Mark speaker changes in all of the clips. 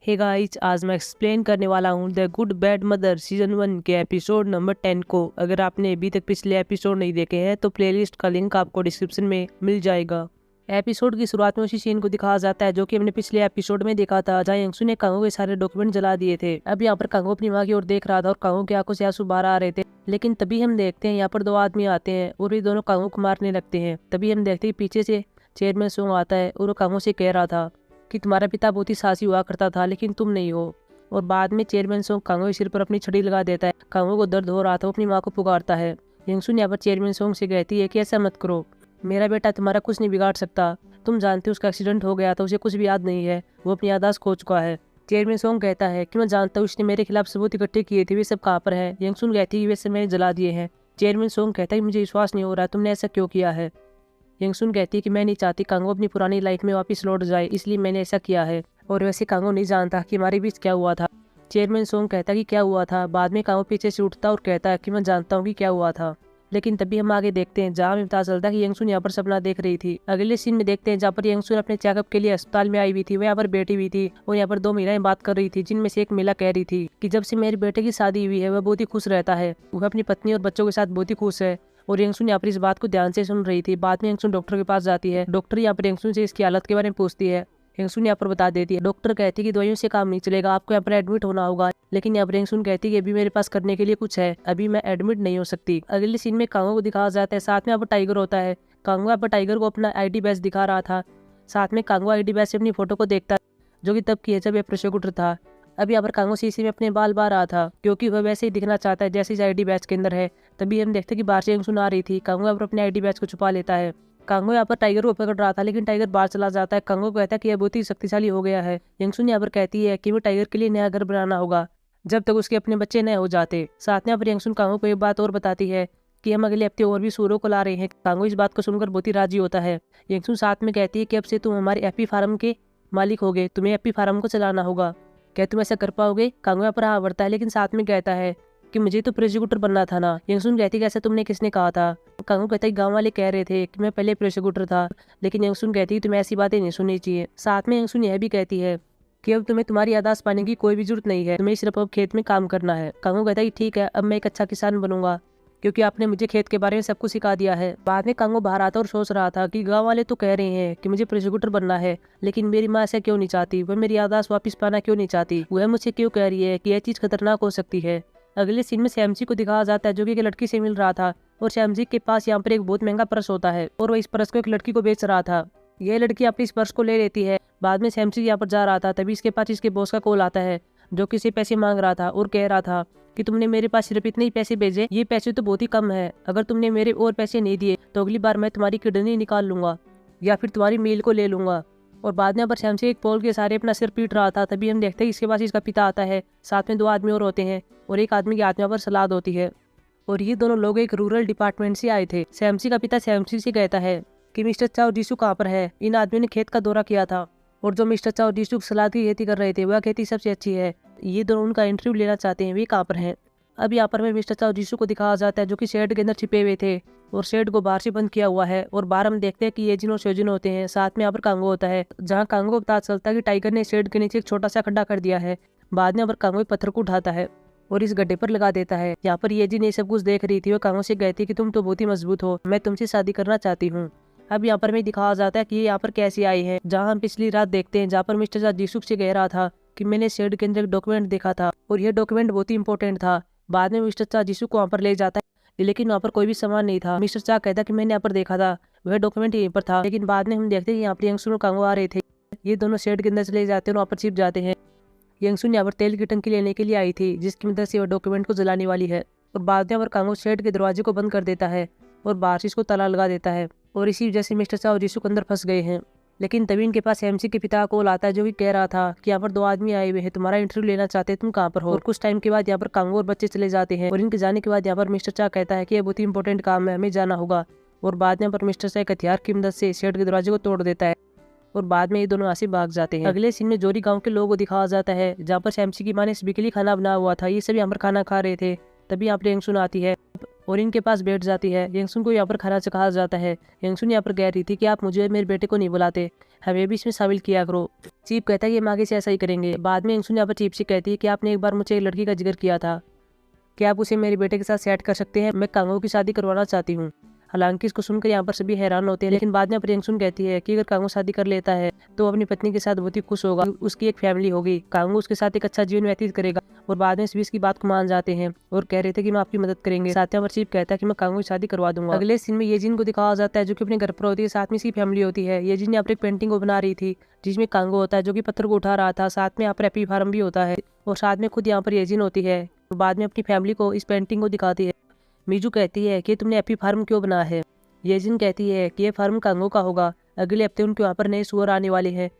Speaker 1: Hey guys, आज मैं explain करने वाला हूँ the good bad mother season 1 के एपिसोड नंबर 10 को। अगर आपने अभी तक पिछले एपिसोड नहीं देखे हैं तो प्लेलिस्ट का लिंक आपको डिस्क्रिप्शन में मिल जाएगा। एपिसोड की शुरुआत में उसी सीन को दिखाया जाता है जो कि हमने पिछले एपिसोड में देखा था, जहाँ यंगसू ने कांगो के सारे डॉक्यूमेंट जला दिए थे। अब यहाँ पर कांगो अपनी माँ की ओर देख रहा था और कांगो की आंखों से आंसू बाहर आ रहे थे। लेकिन तभी हम देखते हैं यहाँ पर दो आदमी आते हैं और ये दोनों कांगो को मारने लगते हैं। तभी हम देखते हैं पीछे से चेयरमैन सोंग आता है और वो कांगो से कह रहा था कि तुम्हारा पिता बहुत ही साहसी हुआ करता था लेकिन तुम नहीं हो। और बाद में चेयरमैन सोंग कांगो के सिर पर अपनी छड़ी लगा देता है। कांगो को दर्द हो रहा था, वो अपनी माँ को पुकारता है। यंगसुन यहाँ पर चेयरमैन सोंग से कहती है कि ऐसा मत करो, मेरा बेटा तुम्हारा कुछ नहीं बिगाड़ सकता। तुम जानते हो उसका एक्सीडेंट हो गया था, उसे कुछ भी याद नहीं है, वो अपनी याददाश्त खो चुका है। चेयरमैन सोंग कहता है कि मैं जानता हूँ उसने मेरे खिलाफ सबूत इकट्ठे किए थे, वे सब कहाँ पर है। यंगसुन कहती है कि वे सब मैंने जला दिए हैं। चेयरमैन सोंग कहता है कि मुझे विश्वास नहीं हो रहा, तुमने ऐसा क्यों किया है। यंगसुन कहती है कि मैं नहीं चाहती कांगो अपनी पुरानी लाइफ में वापस लौट जाए, इसलिए मैंने ऐसा किया है। और वैसे कांगो नहीं जानता कि हमारे बीच क्या हुआ था। चेयरमैन सोंग कहता है कि क्या हुआ था। बाद में कांगो पीछे से उठता और कहता है कि मैं जानता हूँ कि क्या हुआ था। लेकिन तभी हम आगे देखते हैं जहाँ हमें पता चलता है कि यंगसुन यहाँ पर सपना देख रही थी। अगले सीन में देखते हैं जहाँ पर यंगसुन अपने चेकअप के लिए अस्पताल में आई हुई थी। वह यहाँ पर बैठी हुई थी और यहाँ पर दो महिलाएं बात कर रही थी, जिनमें से एक महिला कह रही थी कि जब से मेरे बेटे की शादी हुई है वह बहुत ही खुश रहता है, वह अपनी पत्नी और बच्चों के साथ बहुत ही खुश है। और यंगसुन यहाँ पर इस बात को ध्यान से सुन रही थी। बाद में यंगसुन डॉक्टर के पास जाती है। डॉक्टर यहाँ पर यंगसुन से इसकी हालत के बारे में पूछती है। यंगसुन यहाँ पर बता देती है। डॉक्टर कहती है कि दवाइयों से काम नहीं चलेगा, आपको यहाँ पर एडमिट होना होगा। लेकिन यहाँ पर यंगसुन कहती है कि अभी मेरे पास करने के लिए कुछ है, अभी मैं एडमिट नहीं हो सकती। अगले सीन में कांगो को दिखाया जाता है, साथ में यहाँ पर टाइगर होता है। कांगो यहाँ पर टाइगर को अपना आईडी बैच दिखा रहा था। साथ में कांगो आईडी बैच से अपनी फोटो को देखता जो कि तब की है जब यह प्रोसिक्यूटर था। अब यहाँ पर कांगो शीशे में अपने बाल बाहर रहा था क्योंकि वह वैसे ही दिखना चाहता है जैसे इस आईडी बैच के अंदर है। तभी हम देखते हैं कि बाहर से यंगसुन आ रही थी। कांगो यहाँ पर अपने आईडी बैच को छुपा लेता है। कांगो यहाँ पर टाइगर को पकड़ रहा था लेकिन टाइगर बाहर चला जाता है। कांगो कहता है कि यह बहुत ही शक्तिशाली हो गया है। यंगसुन यहाँ पर कहती है कि वो टाइगर के लिए नया घर बनाना होगा जब तक उसके अपने बच्चे नए हो जाते। साथ में यहाँ पर यंगसुन कांगो को एक बात और बताती है कि हम अगले हफ्ते और भी सूरों को ला रहे हैं। कांगो इस बात को सुनकर बहुत ही राजी होता है। यंगसुन साथ में कहती है कि अब से तुम हमारे एपी फार्म के मालिक होगे, तुम्हें एपी फार्म को चलाना होगा, क्या तुम ऐसा कर पाओगे। कांगो यहाँ पर हाँ भरता है लेकिन साथ में कहता है कि मुझे तो प्रोसिक्यूटर बनना था ना। यंगसुन कहती है ऐसा तुमने किसने कहा था। कांगो कहता है गांव वाले कह रहे थे कि मैं पहले प्रोसिक्यूटर था। लेकिन यंगसुन कहती है तुम्हें ऐसी बातें नहीं सुननी चाहिए। साथ में यंगसुन यह भी कहती है कि अब तुम्हें तुम्हारी याददाश्त पाने की कोई भी जरूरत नहीं है, तुम्हें सिर्फ अब खेत में काम करना है। कांगो कहता है ठीक है, अब मैं एक अच्छा किसान बनूंगा क्योंकि आपने मुझे खेत के बारे में सब कुछ सिखा दिया है। बाद में कांगो बाहर आता और सोच रहा था कि गांव वाले तो कह रहे हैं कि मुझे प्रोसिक्यूटर बनना है, लेकिन मेरी माँ ऐसा क्यों नहीं चाहती, वह मेरी याददाश्त वापस पाना क्यों नहीं चाहती, वह मुझे क्यों कह रही है कि यह चीज खतरनाक हो सकती है। अगले सीन में सैमजी को दिखाया जाता है जो कि एक लड़की से मिल रहा था और सैमजी के पास यहाँ पर एक बहुत महंगा पर्स होता है और वह इस पर्स को एक लड़की को बेच रहा था। यह लड़की अपने इस पर्स को ले लेती है। बाद में सैमजी यहाँ पर जा रहा था, तभी इसके पास इसके बॉस का कॉल आता है जो किसी पैसे मांग रहा था और कह रहा था कि तुमने मेरे पास सिर्फ इतने ही पैसे भेजे, ये पैसे तो बहुत ही कम है, अगर तुमने मेरे और पैसे नहीं दिए तो अगली बार मैं तुम्हारी किडनी निकाल लूंगा या फिर तुम्हारी मील को ले लूंगा। और बाद में पर सैमजी एक पोल के सहारे अपना सिर पीट रहा था। तभी हम देखते हैं इसके पास इसका पिता आता है, साथ में दो आदमी और होते हैं और एक आदमी के हाथ में पर सलाद होती है। और ये दोनों लोग एक रूरल डिपार्टमेंट से आए थे। सैमजी का पिता सैमजी से कहता है कि मिस्टर चाओ जीसू कहाँ पर है। इन आदमियों ने खेत का दौरा किया था और जो मिस्टर चाओ जीसू सलाद की खेती कर रहे थे वह खेती सबसे अच्छी है, ये दोनों उनका इंटरव्यू लेना चाहते हैं, वे कहाँ पर हैं। अब यहाँ पर हमें मिस्टर चाओ जीसू को दिखाया जाता है जो कि शेड के अंदर छिपे हुए थे और शेड को बाहर से बंद किया हुआ है। और बाहर हम देखते हैं कि ये जिन शोजिन होते हैं, साथ में यहाँ पर कांगो होता है, जहाँ कांगो को पता चलता है कि टाइगर ने शेड के नीचे एक छोटा सा खड्डा कर दिया है। बाद में यहाँ पर कांगो पत्थर को उठाता है और इस गड्ढे पर लगा देता है। यहाँ पर ये जिन ये सब कुछ देख रही थी वो कांगो से कहती कि तुम तो बहुत ही मजबूत हो, मैं तुमसे शादी करना चाहती हूँ। अब यहाँ पर हमें दिखाया जाता है कि ये यहाँ पर कैसे आई है, जहाँ हम पिछली रात देखते हैं जहाँ पर मिस्टर चा जीसुक से कह रहा था कि मैंने शेड के अंदर एक डॉक्यूमेंट देखा था और यह डॉक्यूमेंट बहुत ही इंपॉर्टेंट था। बाद में मिस्टर चा जीसुक को वहाँ पर ले जाता है लेकिन वहाँ पर कोई भी सामान नहीं था। मिस्टर चा कहता कि मैंने यहाँ पर देखा था, वह डॉक्यूमेंट यहीं पर था। लेकिन बाद में हम देखते हैं यहाँ पर यंगसुन और कांगो आ रहे थे। ये दोनों शेड के अंदर चले जाते हैं और वहाँ पर छिप जाते हैं। यंगसुन यहाँ पर तेल की टंकी लेने के लिए आई थी जिसकी मदद से वह डॉक्यूमेंट को जलाने वाली है। और बाद में कांगो शेड के दरवाजे को बंद कर देता है और बाहर से इसको ताला लगा देता है और इसी वजह से मिस्टर चाओ जीसू अंदर फंस गए हैं। लेकिन तभी इनके पास एमसी के पिता कॉल आता है जो कि कह रहा था कि यहाँ पर दो आदमी आए हुए हैं, तुम्हारा इंटरव्यू लेना चाहते हैं, तुम कहाँ पर हो। और कुछ टाइम के बाद यहाँ पर कांगो और बच्चे चले जाते हैं और इनके जाने के बाद यहाँ पर मिस्टर चा कहता है कि यह बहुत ही इंपॉर्टेंट काम है, हमें जाना होगा। और बाद में पर मिस्टर चा एक हथियार की मदद से शेड के दरवाजे को तोड़ देता है और बाद में ये दोनों यहाँ से भाग जाते हैं। अगले सीन में जोरी गांव के लोगों को दिखाया जाता है जहाँ पर सैमसी की माँ ने सभी के लिए खाना बनाया हुआ था। ये सभी यहाँ पर खाना खा रहे थे। तभी यहाँ पर यंगसुन आती है और इनके पास बैठ जाती है। यंगसुन को यहाँ पर खाना चखाया जाता है। यंगसुन यहाँ पर कह रही थी कि आप मुझे मेरे बेटे को नहीं बुलाते, हमें भी इसमें शामिल किया करो। चीफ कहता है कि हम आगे से ऐसा ही करेंगे। बाद में यंगसुन यहाँ पर चीफ से कहती है कि आपने एक बार मुझे एक लड़की का जिक्र किया था, क्या आप उसे मेरे बेटे के साथ सेट कर सकते हैं? मैं कांगो की शादी करवाना चाहती हूँ। हालांकि इसको सुनकर यहाँ पर सभी हैरान होते हैं, लेकिन बाद में यंगसुन कहती है कि अगर कांगो शादी कर लेता है तो अपनी पत्नी के साथ बहुत ही खुश होगा, उसकी एक फैमिली होगी, कांगो उसके साथ एक अच्छा जीवन व्यतीत करेगा। और बाद में सभी इसकी बात को मान जाते हैं और कह रहे थे कि मैं आपकी मदद करेंगे। साथ में चीफ कहता है कि मैं कांगो की शादी करवा दूंगा। अगले सीन में येजिन को दिखाया जाता है जो कि अपने घर पर होती है, साथ में इसकी फैमिली होती है। येजिन यहाँ पर एक पेंटिंग को बना रही थी जिसमें कांगो होता है जो कि पत्थर को उठा रहा था, साथ में यहाँ पर हैप्पी फार्म भी होता है और साथ में खुद यहाँ पर येजिन होती है। और बाद में अपनी फैमिली को इस पेंटिंग को दिखाती है। मीजू कहती है कि तुमने हैप्पी फार्म क्यों बनाया है? येजिन कहती है कि यह फार्म कांगो का होगा, अगले हफ्ते उनके वहाँ पर नए सुअर आने वाले हैं,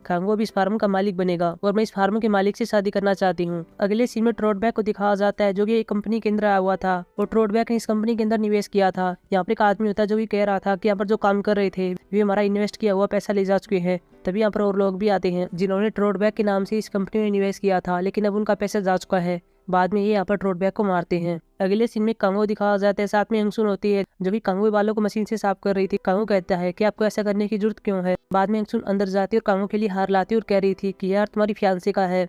Speaker 1: कांगो भी इस फार्म का मालिक बनेगा और मैं इस फार्म के मालिक से शादी करना चाहती हूँ। अगले सीन में ट्रोडबैक को दिखाया जाता है जो कि एक कंपनी के अंदर आया हुआ था और ट्रोडबैक ने इस कंपनी के अंदर निवेश किया था। यहाँ पर एक आदमी होता है जो कि कह रहा था कि यहाँ पर जो काम कर रहे थे वे हमारा इन्वेस्ट किया हुआ पैसा ले जा चुके हैं। तभी यहाँ पर और लोग भी आते हैं जिन्होंने ट्रोडबैक के नाम से इस कंपनी में निवेश किया था, लेकिन अब उनका पैसा जा चुका है। बाद में ये यहाँ पर ट्रोडबैक को मारते हैं। अगले सीन में कांगो दिखाया जाता है, साथ में यंगसुन होती है जो कि कांगो के बालों को मशीन से साफ कर रही थी। कांगो कहता है कि आपको ऐसा करने की जरूरत क्यों है? बाद में यंगसुन अंदर जाती है और कांगो के लिए हार लाती है और कह रही थी कि यार तुम्हारी फियांसे का है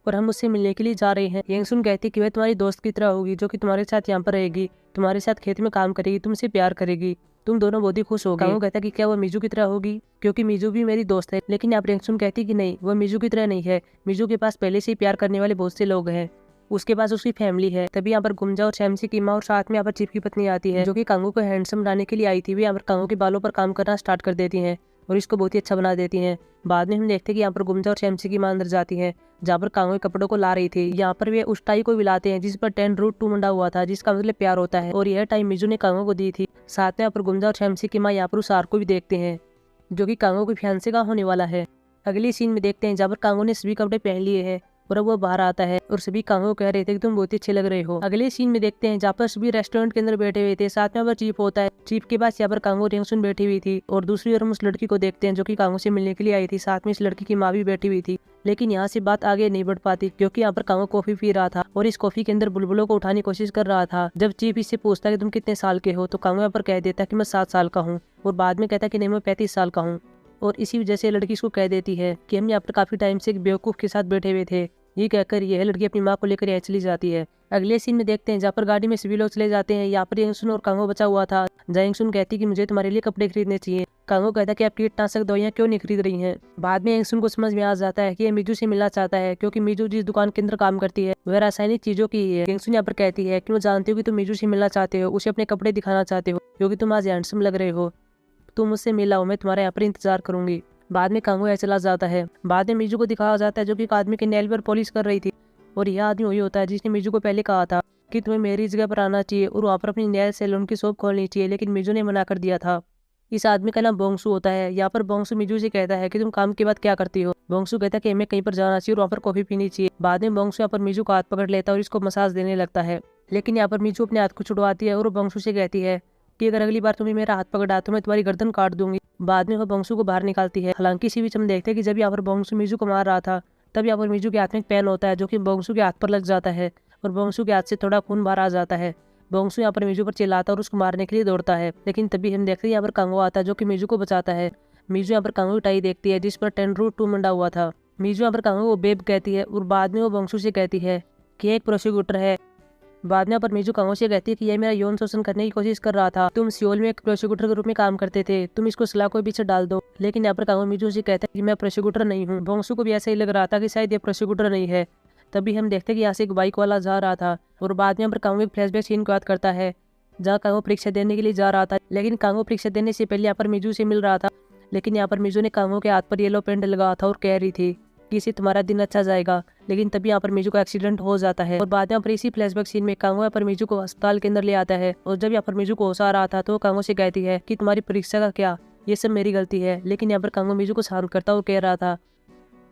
Speaker 1: और हम उससे मिलने के लिए जा रहे हैं। यंगसुन कहती है कि वह तुम्हारी दोस्त की तरह होगी जो कि तुम्हारे साथ यहाँ पर रहेगी, तुम्हारे साथ खेत में काम करेगी, तुमसे प्यार करेगी, तुम दोनों बहुत ही खुश होगे। कांगो कहता है कि क्या वो मीजू की तरह होगी, क्योंकि मीजू भी मेरी दोस्त है। लेकिन यहाँ पर यंगसुन कहती है कि नहीं, वो मीजू की तरह नहीं है। मीजू के पास पहले से ही प्यार करने वाले बहुत से लोग हैं, उसके पास उसकी फैमिली है। तभी यहाँ पर गुमजा और शैमसी की माँ और साथ में यहाँ पर चीफ की पत्नी आती है जो कि कांगो को हैंडसम बनाने के लिए आई थी। वे यहाँ पर कांगो के बालों पर काम करना स्टार्ट कर देती हैं और इसको बहुत ही अच्छा बना देती हैं। बाद में हम देखते हैं कि यहाँ पर गुमजा और शैमसी की माँ अंदर जाती है जहाँ पर कांगो के कपड़ों को ला रही थी। यहाँ पर वे उस टाई को भी लाते हैं जिस पर 10 रूट 2 मंडा हुआ था, जिसका मतलब प्यार होता है, और यह टाई मीजू ने कांगो को दी थी। साथ में यहाँ पर गुमजा और शैमसी की माँ यहाँ पर उस आर को भी देखते हैं जो कि कांगो के फियांसे का होने वाला है। अगले सीन में देखते हैं जहाँ पर कांगो ने सभी कपड़े पहन लिए हैं और अब वो बाहर आता है और सभी कांगो कह रहे थे कि तुम बहुत ही अच्छे लग रहे हो। अगले सीन में देखते हैं जहाँ पर सभी रेस्टोरेंट के अंदर बैठे हुए थे, साथ में यहाँ पर चीफ होता है। चीफ के पास यहाँ पर कांगो और यंगसुन बैठी हुई थी और दूसरी ओर हम उस लड़की को देखते हैं जो कि कांगो से मिलने के लिए आई थी, साथ में इस लड़की की माँ भी बैठी हुई थी। लेकिन यहाँ से बात आगे नहीं बढ़ पाती क्योंकि यहाँ पर कांगो कॉफी पी रहा था और इस कॉफी के अंदर बुलबुलों को उठाने की कोशिश कर रहा था। जब चीफ इससे पूछता है कि तुम कितने साल के हो, तो कांगो यहाँ पर कह देता है कि मैं 7 साल का हूँ और बाद में कहता है कि नहीं, मैं 35 साल का हूँ। और इसी वजह से लड़की इसको कह देती है कि हम यहाँ पर काफी टाइम से एक बेवकूफ के साथ बैठे हुए थे। ये कहकर यह लड़की अपनी माँ को लेकर यहाँ चली जाती है। अगले सीन में देखते हैं जहाँ पर गाड़ी में सभी लोग चले जाते हैं। यहाँ पर यंगसुन और कांगो बचा हुआ था। यंगसुन कहती कि मुझे तुम्हारे लिए कपड़े खरीदने चाहिए। कांगो कहता है कि आप कीटनाशक दवाइयाँ क्यों नहीं खरीद रही हैं। बाद में यंगसुन को समझ में आ जाता है कि यह मीजू से मिलना चाहता है क्योंकि मीजू जिस दुकान के अंदर काम करती है वह रासायनिक चीजों की है। यंगसुन यहाँ पर कहती है कि मैं जानती हूँ कि तुम मीजू से मिलना चाहते हो, उसे अपने कपड़े दिखाना चाहते हो क्योंकि तुम आज हैंडसम लग रहे हो, तुम मुझसे मिलाओ, मैं तुम्हारे यहाँ पर इंतजार करूंगी। बाद में कांगो यहाँ चला जाता है। बाद में मीजू को दिखाया जाता है जो कि एक आदमी के नेल पर पॉलिश कर रही थी और यह आदमी वही होता है जिसने मीजू को पहले कहा था कि तुम्हें मेरी जगह पर आना चाहिए और वहाँ पर अपनी नेल सैलून की शॉप खोलनी चाहिए, लेकिन मीजू ने मना कर दिया था। इस आदमी का नाम बोंगसू होता है। यहाँ पर बोंगसू मीजू से कहता है कि तुम काम के बाद क्या करती हो। बोंगसू कहता है कि हमें कहीं पर जाना चाहिए और वहाँ पर कॉफी पीनी चाहिए। बाद में बोंगसू यहाँ पर मीजू का हाथ पकड़ लेता है और इसको मसाज देने लगता है, लेकिन यहाँ पर मीजू अपने हाथ को छुड़वाती है और बोंगसू से कहती है कि अगर अगली बार तुम्हें मेरा हाथ पकड़ा तो मैं तुम्हारी गर्दन काट दूंगी। बाद में वह बोंगसू को बाहर निकालती है। हालांकि इसी बीच हम देखते हैं कि जब यहाँ पर बोंगसू मीजू को मार रहा था तब यहाँ पर मीजू के हाथ में एक पेन होता है जो कि बोंगसू के हाथ पर लग जाता है और बोंगसू के हाथ से थोड़ा खून बाहर आ जाता है। बोंगसू यहाँ पर मीजू पर चिल्लाता है और उसको मारने के लिए दौड़ता है, लेकिन तभी हम देखते हैं यहाँ पर कांगो आता है जो कि मीजू को बचाता है। मीजू यहाँ पर कांगो की टाई देखती है जिस पर 10 रूट 2 मंडा हुआ था। मीजू यहाँ पर कांगो को बेब कहती है और बाद में वो बोंगसू से कहती है कि एक प्रोसिक्यूटर है। बाद में यहाँ पर मीजू कांगो से कहती है कि यह मेरा यौन शोषण करने की कोशिश कर रहा था, तुम सियोल में एक प्रोसिक्यूटर के रूप में काम करते थे, तुम इसको सलाह को पीछे डाल दो। लेकिन यहाँ पर कांगो मीजू से कहता है कि मैं प्रोसिक्यूटर नहीं हूँ। बोंगसू को भी ऐसा ही लग रहा था कि शायद ये प्रोसिक्यूटर नहीं है। तभी हम देखते हैं कि यहाँ से एक बाइक वाला जा रहा था और बाद में यहाँ पर कांगो एक फ्लैशबैक सीन को याद करता है जहाँ कांगो परीक्षा देने के लिए जा रहा था, लेकिन कांगो परीक्षा देने से पहले यहाँ पर मीजू से मिल रहा था। लेकिन यहाँ पर मीजू ने कांगो के हाथ पर येलो पेंट लगाया था और कह रही थी कि इससे तुम्हारा दिन अच्छा जाएगा, लेकिन तभी यहाँ पर मीजू का एक्सीडेंट हो जाता है। और बाद में यहाँ पर इसी फ्लैशबैक सीन में कांगो यहाँ पर मीजू को अस्पताल के अंदर ले आता है और जब यहाँ पर मीजू को होश आ रहा था तो कांगो से कहती है कि तुम्हारी परीक्षा का क्या, ये सब मेरी गलती है। लेकिन यहाँ पर कांगो मीजू को शांत करता और कह रहा था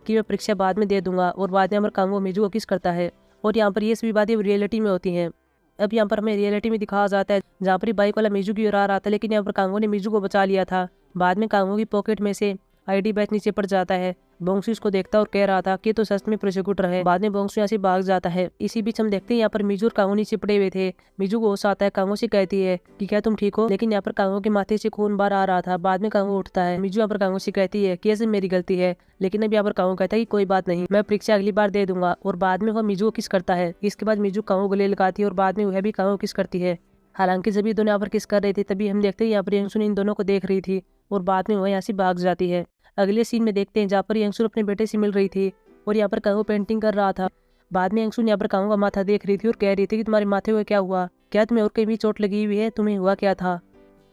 Speaker 1: कि मैं परीक्षा बाद में दे दूंगा। और बाद में यहाँ पर कांगो मीजू को किस करता है और यहाँ पर ये सभी बातें रियलिटी में होती हैं। अब यहाँ पर हमें रियलिटी में दिखाया जाता है जहाँ पर बाइक वाला मीजू की ओर आ रहा था, लेकिन यहाँ पर कांगो ने मीजू को बचा लिया था। बाद में कांगो की पॉकेट में से आईडी बैच नीचे पड़ जाता है। बोंगसू इसको देखता और कह रहा था कि तो सच में प्रोसिक्यूटर है। बाद में बोंगसू यहाँ से भाग जाता है। इसी बीच हम देखते हैं यहाँ पर मिजू और कांगो नीचे पड़े हुए थे। मिजू को होश आता है, कांगो से कहती है कि क्या तुम ठीक हो, लेकिन यहाँ पर कांगो के माथे से खून बाहर आ रहा था। बाद में कांगो उठता है। मिजू यहाँ पर कांगो से कहती है कि ऐसे मेरी गलती है, लेकिन अब यहाँ पर कांगो कहता है कि कोई बात नहीं, मैं परीक्षा अगली बार दे दूंगा। और बाद में वह मिजू को किस करता है। इसके बाद मिजू कांगो गले लगाती है और बाद में वह भी कांगो किस करती है। हालांकि जब ये दोनों यहाँ पर किस कर रहे थे तभी हम देखते हैं यहाँ पर यंगसुन इन दोनों को देख रही थी और बाद में वह यहाँ से भाग जाती है। अगले सीन में देखते हैं जहाँ पर यंगसुन अपने बेटे से मिल रही थी और यहाँ पर कांगो पेंटिंग कर रहा था। बाद में यंगसुन यहाँ पर कांगो का माथा देख रही थी और कह रही थी कि तुम्हारे माथे को क्या हुआ, क्या तुम्हें और कहीं भी चोट लगी हुई है, तुम्हें हुआ क्या था।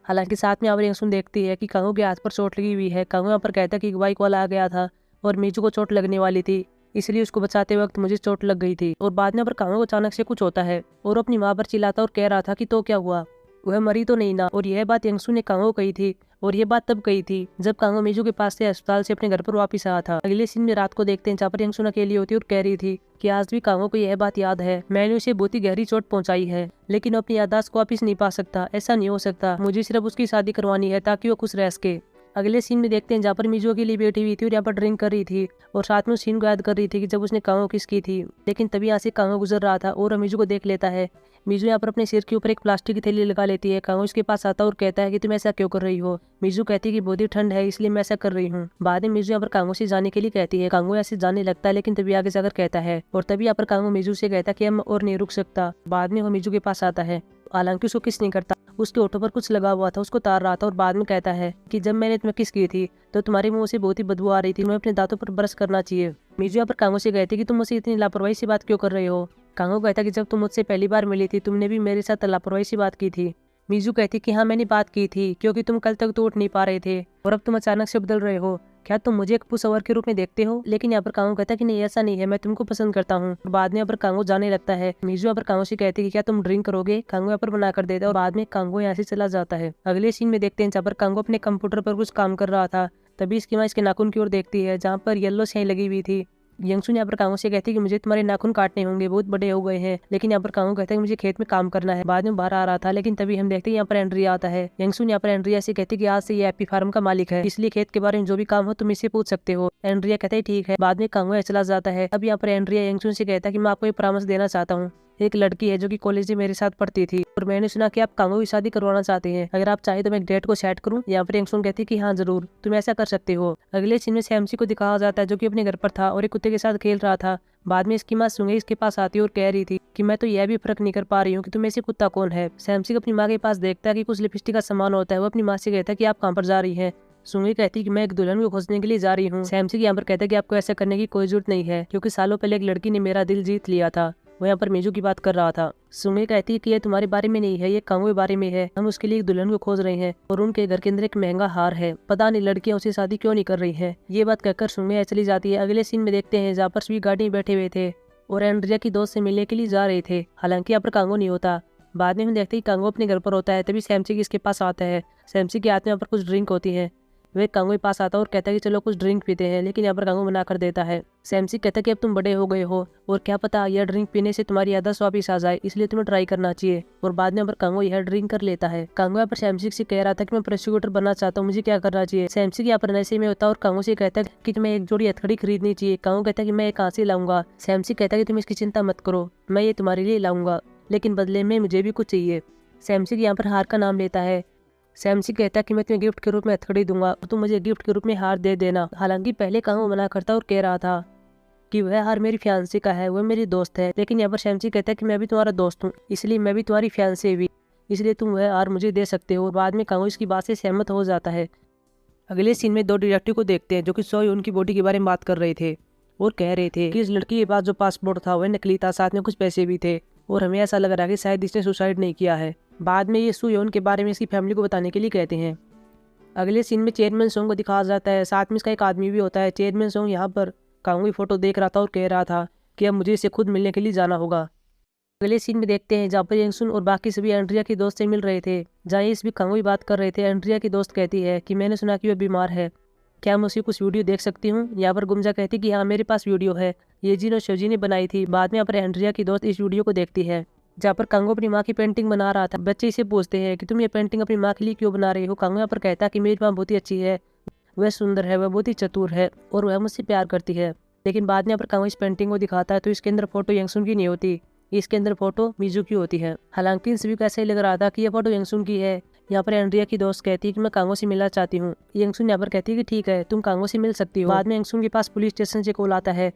Speaker 1: हालांकि साथ में यहाँ पर यंगसुन देखती है कि कांगो के हाथ पर चोट लगी हुई है। कांगो यहाँ पर कहता है कि अगवाई कॉल आ गया था और मिजू को चोट लगने वाली थी, इसलिए उसको बचाते वक्त मुझे चोट लग गई थी। और बाद में पर कांगो को अचानक से कुछ होता है और अपनी माँ पर चिल्लाता और कह रहा था कि तो क्या हुआ, वह मरी तो नहीं ना। और यह बात यंगसू ने कांगो कही थी और यह बात तब कही थी जब कांगो मिजू के पास से अस्पताल से अपने घर पर वापस आया था। अगले सीन में रात को देखते हैं जहाँ पर यंगसू अकेली होती है और कह रही थी कि आज भी कांगो को यह बात याद है, मैंने उसे बहुत ही गहरी चोट पहुंचाई है, लेकिन अपनी याददाश्त को वापिस नहीं पा सकता। ऐसा नहीं हो सकता, मुझे सिर्फ उसकी शादी करवानी है ताकि वो खुश रह सके। अगले सीन में देखते हैं जहाँ पर मिजू के लिए बैठी हुई थी और यहाँ पर ड्रिंक कर रही थी और साथ में उस सीन को याद कर रही थी कि जब उसने कांगो किस की थी। लेकिन तभी यहाँ से कांगो गुजर रहा था और मिजू को देख लेता है। मिजू यहाँ पर अपने सिर के ऊपर एक प्लास्टिक की थैली लगा लेती है। कांगो उसके पास आता और कहता है कि तुम ऐसा क्यों कर रही हो। मिजू कहती है कि बहुत ही ठंड है इसलिए मैं ऐसा कर रही हूँ। बाद में मिजू यहाँ पर कांगो से जाने के लिए कहती है। कांगो यहाँ से जाने लगता है लेकिन तभी आगे जाकर कहता है और तभी यहाँ पर कांगो मिजू से कहता है कि हम और नहीं रुक सकता। बाद में वो मिजू के पास आता है, हालांकि उसको किस नहीं करता, उसके ओठों पर कुछ लगा हुआ था, उसको तार रहा था और बाद में कहता है कि जब मैंने तुम्हें किस की थी तो तुम्हारे मुंह से बहुत ही बदबू आ रही थी, तुम्हें अपने दांतों पर ब्रश करना चाहिए। मिजू यहाँ पर कांगो से कहती कि तुम मुझसे इतनी लापरवाही से बात क्यों कर रहे हो। कांगो कहता कि जब तुम मुझसे पहली बार मिली थी तुमने भी मेरे साथ लापरवाही से बात की थी। मिजू कहती कि हाँ मैंने बात की थी क्योंकि तुम कल तक तो उठ नहीं पा रहे थे और अब तुम अचानक से बदल रहे हो, क्या तुम मुझे एक पुशअवर के रूप में देखते हो। लेकिन यहाँ पर कांगो कहता है कि नहीं ऐसा नहीं है, मैं तुमको पसंद करता हूँ। बाद में यहाँ पर कांगो जाने लगता है। मिजू यहाँ पर कांगो से कहती है कि क्या तुम ड्रिंक करोगे। कांगो यहाँ पर बना कर देता है और बाद में कांगो यहाँ से चला जाता है। अगले सीन में देखते हैं जहाँ पर कांगो अपने कंप्यूटर पर कुछ काम कर रहा था, तभी इसकी माँ इसके नाखून की ओर देखती है जहाँ पर येलो स्याही लगी हुई थी। यंगसू यहाँ पर कांगो से कहती है कि मुझे तुम्हारे नाखून काटने होंगे, बहुत बड़े हो गए हैं। लेकिन यहाँ पर कांगो कहता है कि मुझे खेत में काम करना है। बाद में बाहर आ रहा था लेकिन तभी हम देखते हैं यहाँ पर एंड्रिया आता है। यंगसू यहाँ पर एंड्रिया से कहती है कि आज से ये हैप्पी फार्म का मालिक है, इसलिए खेत के बारे में जो भी काम हो तुम इससे पूछ सकते हो। एंड्रिया कहता है ठीक है। बाद में कांगो चला जाता है। अब यहाँ पर एंड्रिया यंगसू से कहता है कि मैं आपको एक परामर्श देना चाहता हूँ। एक लड़की है जो कि कॉलेज में मेरे साथ पढ़ती थी और मैंने सुना कि आप कांगो की शादी करवाना चाहते हैं, अगर आप चाहे तो मैं एक डेट को सेट करूं। यहाँ पर यंगसुन कहती है कि हाँ जरूर, तुम ऐसा कर सकते हो। अगले सीन में सैमसी को दिखाया जाता है जो कि अपने घर पर था और एक कुत्ते के साथ खेल रहा था। बाद में इसकी माँ सुंगे इसके पास आती है और कह रही थी कि मैं तो यह भी फर्क नहीं कर पा रही हूँ कि तुम्हें से कुत्ता कौन है। सैमसी अपनी माँ के पास देखता है कि कुछ लिपस्टिक का सामान होता है। वो अपनी माँ से कहता है कि आप कहाँ पर जा रही है। सुंगी कहती है कि मैं एक दुल्हन को खोजने के लिए जा रही हूँ। सैमसी यहाँ पर कहता है कि आपको ऐसा करने की कोई जरूरत नहीं है क्योंकि सालों पहले एक लड़की ने मेरा दिल जीत लिया था। वो यहाँ पर मिजू की बात कर रहा था। सुंगे कहती है कि ये तुम्हारे बारे में नहीं है, ये कांगो के बारे में है। हम उसके लिए एक दुल्हन को खोज रहे हैं और उनके घर के अंदर एक महंगा हार है, पता नहीं लड़कियां उसे शादी क्यों नहीं कर रही है। ये बात कहकर सुंगे चली जाती है। अगले सीन में देखते हैं जहाँ पर सभी गाड़ी में बैठे हुए थे और एंड्रिया की दोस्त से मिलने के लिए जा रहे थे। हालांकि यहाँ पर कांगो नहीं होता। बाद में हम देखते हैं कि कांगो अपने घर पर होता है। तभी सैमसी इसके पास आता है। सैमसी के हाथ में यहाँ पर कुछ ड्रिंक होती है। वह कांगो के पास आता है और कहता है कि चलो कुछ ड्रिंक पीते हैं, लेकिन यहाँ पर कांगो मना कर देता है। सैमसी कहता है कि अब तुम बड़े हो गए हो और क्या पता यह ड्रिंक पीने से तुम्हारी याददाश्त वापस आ जाए, इसलिए तुम्हें ट्राई करना चाहिए। और बाद में यहाँ पर कांगो यह ड्रिंक कर लेता है। कांगो यहाँ पर सैमसी से कह रहा था कि मैं प्रोसिक्यूटर बनना चाहता हूँ, मुझे क्या करना चाहिए। सैमसी यहाँ पर नशे में होता है और कांगो से कहता है कि तुम्हें एक जोड़ी हथकड़ी खरीदनी चाहिए। कांगो कहता है कि मैं कहाँ से लाऊंगा। सैमसी कहता है कि तुम इसकी चिंता मत करो, मैं ये तुम्हारे लिए लाऊंगा, लेकिन बदले में मुझे भी कुछ चाहिए। सैमसी यहाँ पर हार का नाम लेता है। सैमसी कहता है कि मैं तुम्हें गिफ्ट के रूप में हथकड़ी दूंगा और तुम मुझे गिफ्ट के रूप में हार दे देना। हालांकि पहले कांगो मना करता और कह रहा था कि वह हार मेरी फियांसी का है, वह मेरी दोस्त है। लेकिन यहाँ पर सैमसी कहता है कि मैं भी तुम्हारा दोस्त हूँ, इसलिए मैं भी तुम्हारी फियांसी भी, इसलिए तुम वह हार मुझे दे सकते हो। और बाद में कांगो इसकी बात से सहमत हो जाता है। अगले सीन में दो डिटेक्टिव को देखते हैं जो कि सोयून की बॉडी के बारे में बात कर रहे थे और कह रहे थे कि इस लड़की के पास जो पासपोर्ट था वह नकली था, साथ में कुछ पैसे भी थे और हमें ऐसा लग रहा है कि शायद इसने सुसाइड नहीं किया है। बाद में ये सुयोन के बारे में इसकी फैमिली को बताने के लिए कहते हैं। अगले सीन में चेयरमैन सोंग को दिखाया जाता है, साथ में इसका एक आदमी भी होता है। चेयरमैन सोंग यहाँ पर कांगो की फोटो देख रहा था और कह रहा था कि अब मुझे इसे खुद मिलने के लिए जाना होगा। अगले सीन में देखते हैं जहाँ पर यंगसुन और बाकी सभी एंड्रिया की दोस्त से मिल रहे थे। जहाँ इस भी कांगो की बात कर रहे थे। एंड्रिया की दोस्त कहती है कि मैंने सुना कि वह बीमार है, क्या मैं उसकी कुछ वीडियो देख सकती हूँ। यहाँ पर गुमजा कहती कि हाँ मेरे पास वीडियो है, ये जिन और शोजी ने बनाई थी। बाद में यहाँ पर एंड्रिया की दोस्त इस वीडियो को देखती है जहाँ पर कांगो अपनी माँ की पेंटिंग बना रहा था। बच्चे इसे पूछते हैं कि तुम ये पेंटिंग अपनी माँ के लिए क्यों बना रहे हो। कांगो यहाँ पर कहता है कि मेरी माँ बहुत ही अच्छी है, वह सुंदर है, वह बहुत ही चतुर है और वह मुझसे प्यार करती है। लेकिन बाद में यहाँ पर कांगो इस पेंटिंग को दिखाता है तो इसके अंदर फोटो यंगसुन की नहीं होती, इसके अंदर फोटो मिजू की होती है। हालांकि इन सभी को ऐसा ही लग रहा था कि यह फोटो यंगसुन की है। यहाँ पर एंड्रिया की दोस्त कहती है कि मैं कांगो से मिलना चाहती हूँ। यंगसुन यहाँ पर कहती है कि ठीक है, तुम कांगो से मिल सकती हो। बाद में यंगसुन के पास पुलिस स्टेशन से कॉल आता है।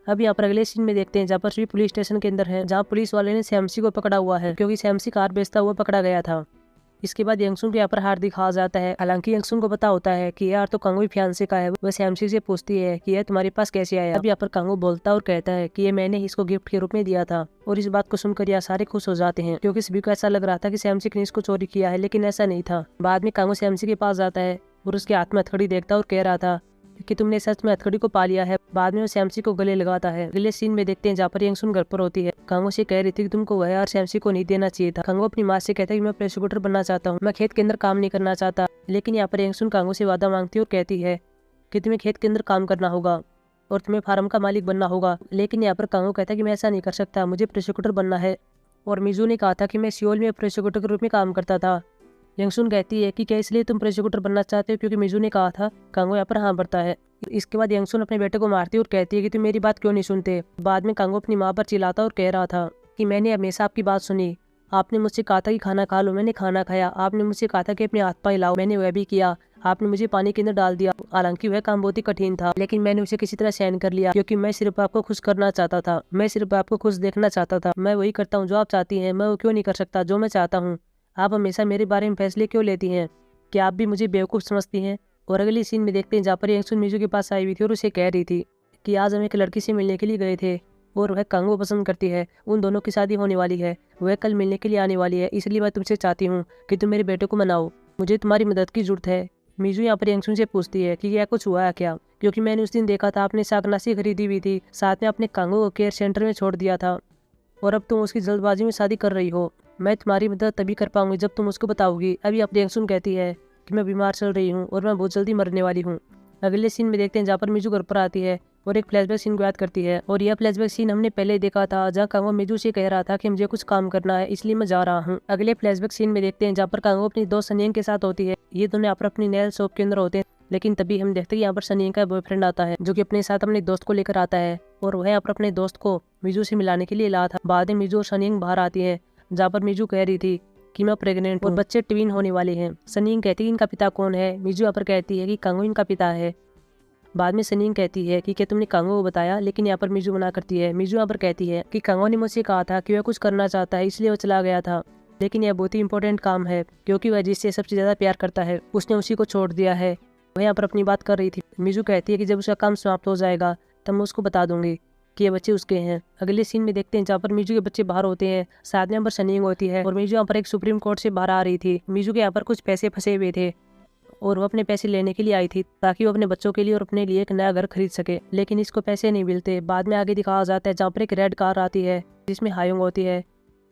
Speaker 1: अब यहाँ पर अगले सीन में देखते हैं जहाँ पर सभी पुलिस स्टेशन के अंदर है, जहाँ पुलिस वाले ने सैमसी को पकड़ा हुआ है क्योंकि सैमसी कार बेचता हुआ पकड़ा गया था। इसके बाद यंगसुन को यहाँ पर हार दिखा जाता है। हालांकि यंगसुन को पता होता है कि यार तो कांगो ही फियांसे का है। वह सैमसी से पूछती है कि यह तुम्हारे पास कैसे आया। अब यहाँ पर कांगो बोलता और कहता है कि ये मैंने इसको गिफ्ट के रूप में दिया था। और इस बात को सुनकर यहाँ सारे खुश हो जाते हैं क्योंकि सभी को ऐसा लग रहा था कि सैमसी ने इसको चोरी किया है, लेकिन ऐसा नहीं था। बाद में कांगो सैमसी के पास जाता है और उसके हाथ में हथकड़ी देखता और कह रहा था कि तुमने सच में हथकड़ी को पा लिया है। बाद में वो सैमसी को गले लगाता है। अगले सीन में देखते हैं जहाँ पर यंगसुन घर पर होती है। कांगो से कह रही थी कि तुमको वह यार सैमसी को नहीं देना चाहिए था। कांगो अपनी माँ से कहता है कि मैं प्रोसिक्यूटर बनना चाहता हूँ, मैं खेत के अंदर काम नहीं करना चाहता। लेकिन यहाँ पर यंगसुन कांगो से वादा मांगती है और कहती है कि तुम्हें खेत के अंदर काम करना होगा और तुम्हें फार्म का मालिक बनना होगा। लेकिन यहाँ पर कांगो कहता है कि मैं ऐसा नहीं कर सकता, मुझे प्रोसिक्यूटर बनना है। और मिजू ने कहा था कि मैं सियोल में प्रोसिक्यूटर के रूप में काम करता था। यंगसुन कहती है कि क्या इसलिए तुम प्रोसिक्यूटर बनना चाहते हो क्योंकि मिजू ने कहा था। कांगो यहाँ पर हाँ भरता है। इसके बाद यंगसुन अपने बेटे को मारती और कहती है कि तुम मेरी बात क्यों नहीं सुनते। बाद में कांगो अपनी माँ पर चिल्लाता और कह रहा था कि मैंने हमेशा आपकी बात सुनी। आपने मुझसे कहा था कि खाना खा लो, मैंने खाना खाया। आपने मुझसे कहा था कि अपने हाथ पाँव हिलाओ, मैंने वह भी किया। आपने मुझे पानी के अंदर डाल दिया। हालांकि वह काम बहुत ही कठिन था, लेकिन मैंने उसे किसी तरह सहन कर लिया क्योंकि मैं सिर्फ आपको खुश करना चाहता था, मैं सिर्फ आपको खुश देखना चाहता था। मैं वही करता हूँ जो आप चाहती हैं, मैं वो क्यों नहीं कर सकता जो मैं चाहता हूँ। आप हमेशा मेरे बारे में फैसले क्यों लेती हैं? क्या आप भी मुझे बेवकूफ़ समझती हैं? और अगली सीन में देखते हैं जहाँ पर यंगसुन मिजू के पास आई हुई थी और उसे कह रही थी कि आज हम एक लड़की से मिलने के लिए गए थे और वह कांगो पसंद करती है, उन दोनों की शादी होने वाली है, वह कल मिलने के लिए आने वाली है, इसलिए मैं तुमसे चाहती हूँ कि तुम मेरे बेटे को मनाओ, मुझे तुम्हारी मदद की जरूरत है। मिजू यहाँ पर यंगसुन से पूछती है कि क्या कुछ हुआ है क्या, क्योंकि मैंने उस दिन देखा था आपने शाकनाशी खरीदी हुई थी, साथ में अपने कांगो को केयर सेंटर में छोड़ दिया था और अब तुम उसकी जल्दबाजी में शादी कर रही हो। मैं तुम्हारी मदद तभी कर पाऊंगी जब तुम उसको बताओगी। अभी अब यंगसुन कहती है कि मैं बीमार चल रही हूँ और मैं बहुत जल्दी मरने वाली हूँ। अगले सीन में देखते हैं जहाँ पर मिजू घर पर आती है और एक फ्लैशबैक सीन को याद करती है। और यह फ्लैशबैक सीन हमने पहले देखा था जहाँ कांगो मिजू से कह रहा था कि मुझे कुछ काम करना है इसलिए मैं जा रहा हूँ। अगले फ्लैशबैक सीन में देखते हैं जहाँ पर कांगो अपनी दोस्त सनियंग के साथ होती है। ये दोनों यहाँ पर अपनी नेल शॉप के अंदर होते हैं, लेकिन तभी हम देखते हैं यहाँ पर सनियंग का बॉयफ्रेंड आता है जो कि अपने साथ अपने दोस्त को लेकर आता है और वह यहाँ पर अपने दोस्त को मिजू से मिलाने के लिए ला था। बाद में मिजू और सनियंग बाहर आती है जहाँ पर मिजू कह रही थी कि मैं प्रेग्नेंट और बच्चे ट्विन होने वाले हैं। सनियंग कहती है इनका पिता कौन है। मिजू यहाँ पर कहती है कि कांगो इनका पिता है। बाद में सनियंग कहती है कि क्या तुमने कांगो को बताया, लेकिन यहाँ पर मिजू मना करती है। मिजू यहाँ पर कहती है कि कांगो ने मुझसे कहा था कि वह कुछ करना चाहता है इसलिए वो चला गया था, लेकिन यह बहुत ही इंपॉर्टेंट काम है क्योंकि वह जिससे सबसे ज़्यादा प्यार करता है उसने उसी को छोड़ दिया है। वह यहाँ पर अपनी बात कर रही थी। मिजू कहती है कि जब उसका काम समाप्त हो जाएगा तब मैं उसको बता दूंगी कि ये बच्चे उसके हैं। अगले सीन में देखते हैं जहाँ पर मिजू के बच्चे बाहर होते हैं, साथ में यहाँ पर सनियंग होती है और मिजू यहाँ पर एक सुप्रीम कोर्ट से बाहर आ रही थी। मिजू के यहाँ पर कुछ पैसे फंसे हुए थे और वो अपने पैसे लेने के लिए आई थी ताकि वो अपने बच्चों के लिए और अपने लिए एक नया घर खरीद सके, लेकिन इसको पैसे नहीं मिलते। बाद में आगे दिखाया जाता है जहाँ पर एक रेड कार आती है जिसमें हायोंग होती है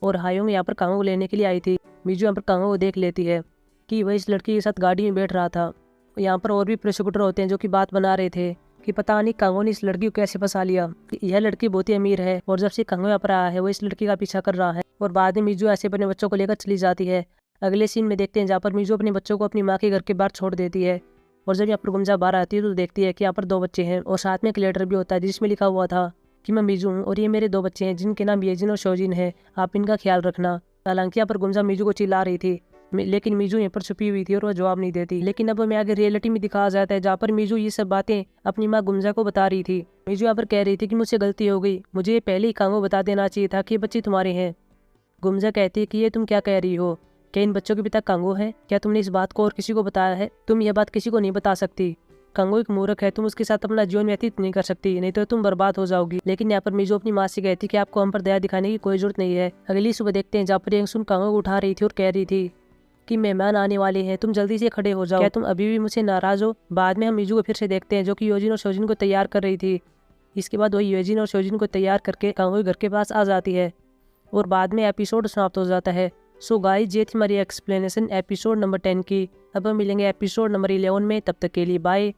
Speaker 1: और हायोंग यहाँ पर कांगो को लेने के लिए आई थी। मिजू यहाँ पर कांगो को देख लेती है कि वह इस लड़की के साथ गाड़ी में बैठ रहा था। यहाँ पर और भी प्रोसिक्यूटर होते हैं जो कि बात बना रहे थे कि पता नहीं कांगो ने इस लड़की को कैसे फंसा लिया। यह लड़की बहुत ही अमीर है और जब से कांगो यहाँ पर आया है वो इस लड़की का पीछा कर रहा है। और बाद में मिजू ऐसे अपने बच्चों को लेकर चली जाती है। अगले सीन में देखते हैं जहाँ पर मिजू अपने बच्चों को अपनी माँ के घर के बाहर छोड़ देती है और जब यहाँ पर गुमजा बाहर आती है तो देखती है कि यहाँ पर 2 बच्चे हैं और साथ में एक लेटर भी होता है जिसमें लिखा हुआ था कि मैं मिजू हूँ और ये मेरे 2 बच्चे हैं जिनके नाम येजिन और शोजिन है, आप इनका ख्याल रखना। हालांकि यहाँ पर गुमजा मिजू को चिल्ला रही थी, लेकिन मिजू यहाँ पर छुपी हुई थी और वह जवाब नहीं देती। लेकिन अब हमें आगे रियलिटी में दिखाया जाता है जहाँ पर मिजू ये सब बातें अपनी माँ गुमजा को बता रही थी। मिजू यहाँ पर कह रही थी कि मुझसे गलती हो गई, मुझे पहले ही कांगो बता देना चाहिए था कि ये बच्चे तुम्हारे हैं। गुमजा कहती है कि ये तुम क्या कह रही हो, क्या इन बच्चों के पिता कांगो है? क्या तुमने इस बात को और किसी को बताया है? तुम यह बात किसी को नहीं बता सकती। कांगो एक मूर्ख है, तुम उसके साथ अपना जीवन व्यतीत नहीं कर सकती, नहीं तो तुम बर्बाद हो जाओगी। लेकिन यहाँ पर मिजू अपनी माँ से कहती कि आपको हम पर दया दिखाने की कोई जरूरत नहीं है। अगली सुबह देखते हैं जहाँ पर यंगसुन कांगो को उठा रही थी और कह रही थी कि मेहमान आने वाले हैं, तुम जल्दी से खड़े हो जाओ, क्या तुम अभी भी मुझसे नाराज हो? बाद में हम मिजू को फिर से देखते हैं जो कि योजिन और शोजिन को तैयार कर रही थी। इसके बाद वही योजिन और शोजिन को तैयार करके कांगो के घर के पास आ जाती है और बाद में एपिसोड समाप्त हो जाता है। सो गाइस, ये थी हमारी एक्सप्लेनेशन एपिसोड नंबर 10 की। अब हम मिलेंगे एपिसोड नंबर 11 में, तब तक के लिए बाय।